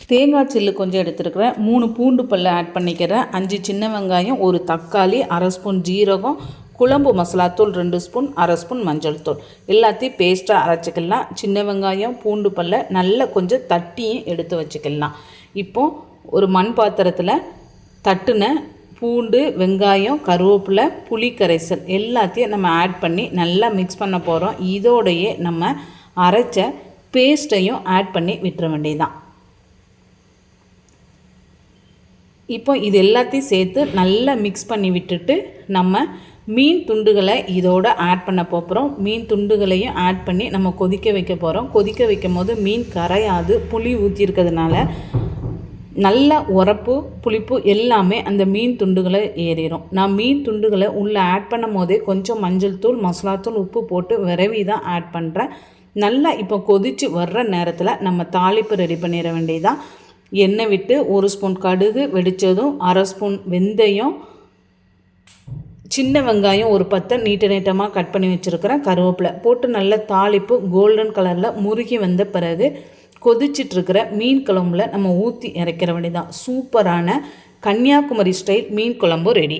தேங்காய் சில்லு கொஞ்சம் எடுத்துருக்கிறேன், 3 பூண்டு பல்ல ஆட் பண்ணிக்கிறேன், 5 சின்ன வெங்காயம், 1 தக்காளி, அரை ஸ்பூன் ஜீரகம், குழம்பு மசாலாத்தூள் 2 ஸ்பூன், அரை ஸ்பூன் மஞ்சள் தூள் எல்லாத்தையும் பேஸ்ட்டாக அரைச்சிக்கலாம். சின்ன வெங்காயம் பூண்டு பல்ல நல்லா கொஞ்சம் தட்டியும் எடுத்து வச்சுக்கலாம். இப்போது ஒரு மண் பாத்திரத்தில் தட்டுன பூண்டு, வெங்காயம், கருவேப்பிலை, புளி கரைசல் எல்லாத்தையும் நம்ம ஆட் பண்ணி நல்லா மிக்ஸ் பண்ண போகிறோம். இதோடையே நம்ம அரைச்ச பேஸ்ட்டையும் ஆட் பண்ணி விட்டுற வேண்டியதுதான். இப்போ இது எல்லாத்தையும் சேர்த்து நல்லா மிக்ஸ் பண்ணி விட்டுட்டு நம்ம மீன் துண்டுகளை இதோட ஆட் பண்ண போகிறோம். மீன் துண்டுகளையும் ஆட் பண்ணி நம்ம கொதிக்க வைக்க போகிறோம். கொதிக்க வைக்கும் போது மீன் கரையாது, புளி ஊற்றிருக்கிறதுனால நல்ல உரப்பு புளிப்பு எல்லாமே அந்த மீன் துண்டுகளை ஏறிடும். நான் மீன் துண்டுகளை உள்ளே ஆட் பண்ணும் போதே கொஞ்சம் மஞ்சள் தூள், மசாலாத்தூள், உப்பு போட்டு விரவி தான் ஆட் பண்ணுறேன். நல்லா இப்போ கொதித்து வர்ற நேரத்தில் நம்ம தாளிப்பு ரெடி பண்ணிட வேண்டியதான். எண்ணெய் விட்டு 1 ஸ்பூன் கடுகு வெடித்ததும், அரை ஸ்பூன் வெந்தயம், சின்ன வெங்காயம் ஒரு 10 நீட்டமாக கட் பண்ணி வச்சுருக்கிறேன், கருவேப்பிலை போட்டு நல்ல தாளிப்பு கோல்டன் கலரில் முருகி வந்த பிறகு கொதிச்சிட்ருக்கிற மீன் குழம்புல நம்ம ஊற்றி இறக்கிற வேண்டியதான். சூப்பரான கன்னியாகுமரி ஸ்டைல் மீன் குழம்பு ரெடி.